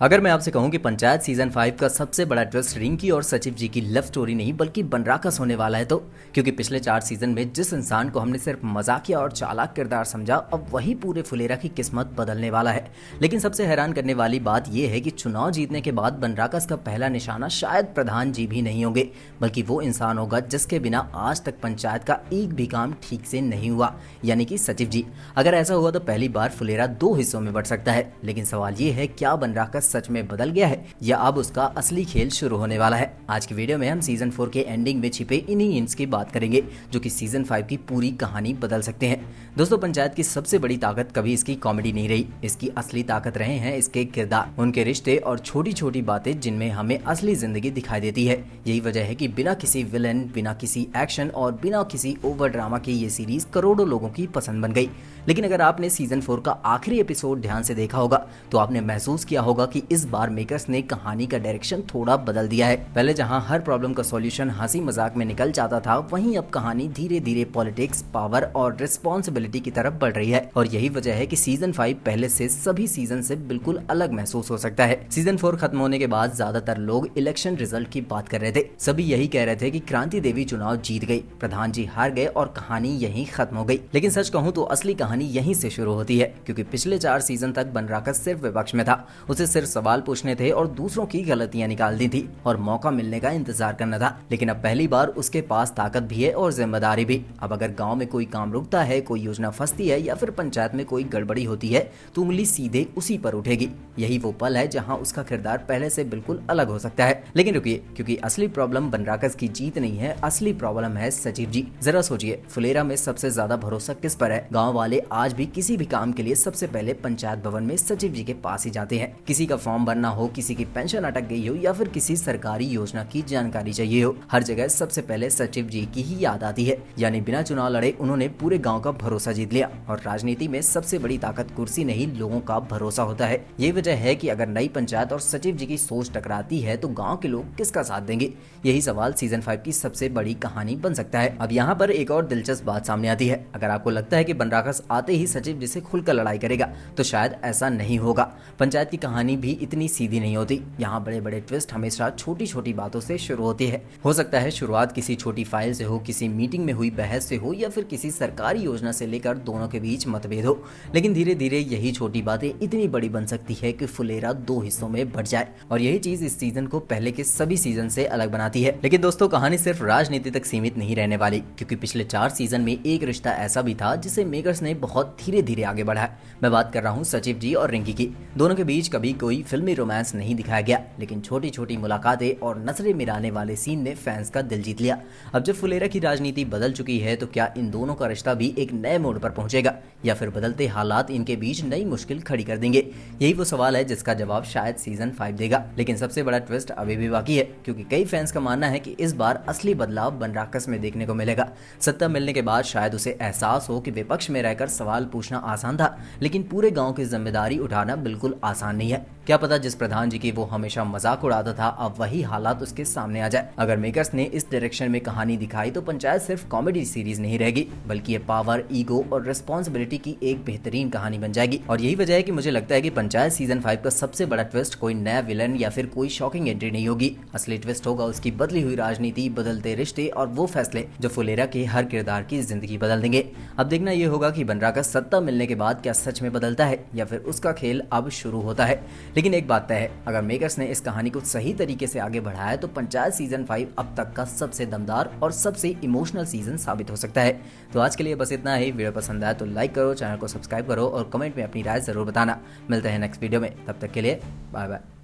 अगर मैं आपसे कहूं कि पंचायत सीजन 5 का सबसे बड़ा ट्विस्ट रिंकी और सचिव जी की लव स्टोरी नहीं बल्कि बनराकस होने वाला है तो क्योंकि पिछले 4 सीजन में जिस इंसान को हमने सिर्फ मजाकिया और चालाक किरदार समझा अब वही पूरे फुलेरा की किस्मत बदलने वाला है। लेकिन सबसे हैरान करने वाली बात यह है कि चुनाव जीतने के बाद बनराकस का पहला निशाना शायद प्रधान जी भी नहीं होंगे, बल्कि वो इंसान होगा जिसके बिना आज तक पंचायत का एक भी काम ठीक से नहीं हुआ, यानी कि सचिव जी। अगर ऐसा हुआ तो पहली बार फुलेरा 2 हिस्सों में बंट सकता है। लेकिन सवाल ये है, क्या बनराकस सच में बदल गया है या अब उसका असली खेल शुरू होने वाला है? आज की वीडियो में हम सीजन 4 के एंडिंग में छिपे इन्हीं हिंट्स की बात करेंगे जो कि सीजन 5 की पूरी कहानी बदल सकते हैं। दोस्तों, पंचायत की सबसे बड़ी ताकत कभी इसकी कॉमेडी नहीं रही, इसकी असली ताकत रहे हैं इसके किरदार, उनके रिश्ते और छोटी छोटी बातें जिनमें हमें असली जिंदगी दिखाई देती है। यही वजह है कि बिना किसी विलन, बिना किसी एक्शन और बिना किसी ओवर ड्रामा की ये सीरीज करोड़ों लोगों की पसंद बन गई। लेकिन अगर आपने सीजन 4 का आखिरी एपिसोड ध्यान से देखा होगा तो आपने महसूस किया होगा कि इस बार मेकर्स ने कहानी का डायरेक्शन थोड़ा बदल दिया है। पहले जहां हर प्रॉब्लम का सॉल्यूशन हंसी मजाक में निकल जाता था, वहीं अब कहानी धीरे धीरे पॉलिटिक्स, पावर और रिस्पॉन्सिबिलिटी की तरफ बढ़ रही है। और यही वजह है कि सीजन 5 पहले से सभी सीजन से बिल्कुल अलग महसूस हो सकता है। सीजन 4 खत्म होने के बाद ज्यादातर लोग इलेक्शन रिजल्ट की बात कर रहे थे। सभी यही कह रहे थे कि क्रांति देवी चुनाव जीत गई, प्रधान जी हार गए और कहानी यहीं खत्म हो गई। लेकिन सच कहूं तो असली कहानी यहीं से शुरू होती है, क्योंकि पिछले 4 सीजन तक बनराकस सिर्फ विपक्ष में था। उसे सिर्फ सवाल पूछने थे और दूसरों की गलतियां निकालनी थी और मौका मिलने का इंतजार करना था। लेकिन अब पहली बार उसके पास ताकत भी है और जिम्मेदारी भी। अब अगर गांव में कोई काम रुकता है, कोई योजना फंसती है या फिर पंचायत में कोई गड़बड़ी होती है तो उंगली सीधे उसी पर उठेगी। यही वो पल है जहां उसका किरदार पहले से बिल्कुल अलग हो सकता है। लेकिन रुकिए, क्योंकि असली प्रॉब्लम बनराकस की जीत नहीं है, असली प्रॉब्लम है सचिव जी। जरा सोचिए, फुलेरा में सबसे ज्यादा भरोसा किस पर है? गाँव वाले आज भी किसी भी काम के लिए सबसे पहले पंचायत भवन में सचिव जी के पास ही जाते हैं। किसी का फॉर्म भरना हो, किसी की पेंशन अटक गई हो या फिर किसी सरकारी योजना की जानकारी चाहिए हो, हर जगह सबसे पहले सचिव जी की ही याद आती है। यानी बिना चुनाव लड़े उन्होंने पूरे गांव का भरोसा जीत लिया। और राजनीति में सबसे बड़ी ताकत कुर्सी नहीं, लोगों का भरोसा होता है। ये वजह है कि अगर नई पंचायत और सचिव जी की सोच टकराती है तो गाँव के लोग किसका साथ देंगे? यही सवाल सीजन 5 की सबसे बड़ी कहानी बन सकता है। अब यहाँ पर एक और दिलचस्प बात सामने आती है। अगर आपको लगता है कि बनराकस आते ही सचिव जी से खुलकर लड़ाई करेगा तो शायद ऐसा नहीं होगा। पंचायत की कहानी भी इतनी सीधी नहीं होती। यहाँ बड़े बड़े ट्विस्ट हमेशा छोटी छोटी बातों से शुरू होती है। हो सकता है शुरुआत किसी छोटी फाइल से हो, किसी मीटिंग में हुई बहस से हो या फिर किसी सरकारी योजना से लेकर दोनों के बीच मतभेद हो। लेकिन धीरे धीरे यही छोटी बातें इतनी बड़ी बन सकती है कि फुलेरा 2 हिस्सों में बढ़ जाए। और यही चीज इस सीजन को पहले के सभी सीजन से अलग बनाती है। लेकिन दोस्तों, कहानी सिर्फ राजनीति तक सीमित नहीं रहने वाली, क्योंकि पिछले 4 सीजन में एक रिश्ता ऐसा भी था जिसे मेकर्स ने बहुत धीरे धीरे आगे बढ़ाया। मैं बात कर रहा हूँ सचिव जी और रिंकी की। दोनों के बीच कभी कोई फिल्मी रोमांस नहीं दिखाया गया, लेकिन छोटी छोटी मुलाकातें और नजरें मिलाने वाले सीन ने फैंस का दिल जीत लिया। अब जब फुलेरा की राजनीति बदल चुकी है तो क्या इन दोनों का रिश्ता भी एक नए मोड़ पर पहुंचेगा या फिर बदलते हालात इनके बीच नई मुश्किल खड़ी कर देंगे? यही वो सवाल है जिसका जवाब शायद सीजन 5 देगा। लेकिन सबसे बड़ा ट्विस्ट अभी भी बाकी है, क्योंकि कई फैंस का मानना है कि इस बार असली बदलाव बनराकस में देखने को मिलेगा। सत्ता मिलने के बाद शायद उसे एहसास हो कि विपक्ष में रहकर सवाल पूछना आसान था, लेकिन पूरे गांव की जिम्मेदारी उठाना बिल्कुल आसान नहीं है। क्या पता जिस प्रधान जी की वो हमेशा मजाक उड़ाता था अब वही हालात उसके सामने आ जाए। अगर मेकर्स ने इस डायरेक्शन में कहानी दिखाई तो पंचायत सिर्फ कॉमेडी सीरीज नहीं रहेगी, बल्कि ये पावर, ईगो और रिस्पॉन्सिबिलिटी की एक बेहतरीन कहानी बन जाएगी। और यही वजह है कि मुझे लगता है कि पंचायत सीजन 5 का सबसे बड़ा ट्विस्ट कोई नया विलन या फिर कोई शॉकिंग एंट्री नहीं होगी। असली ट्विस्ट होगा उसकी बदली हुई राजनीति, बदलते रिश्ते और वो फैसले जो फुलेरा के हर किरदार की जिंदगी बदल देंगे। अब देखना यह होगा कि बनराकस सत्ता मिलने के बाद क्या सच में बदलता है या फिर उसका खेल अब शुरू होता है। लेकिन एक बात तय है, अगर मेकर्स ने इस कहानी को सही तरीके से आगे बढ़ाया तो पंचायत सीजन 5 अब तक का सबसे दमदार और सबसे इमोशनल सीजन साबित हो सकता है। तो आज के लिए बस इतना ही। वीडियो पसंद आया तो लाइक करो, चैनल को सब्सक्राइब करो और कमेंट में अपनी राय जरूर बताना। मिलते हैं नेक्स्ट वीडियो में, तब तक के लिए बाय बाय।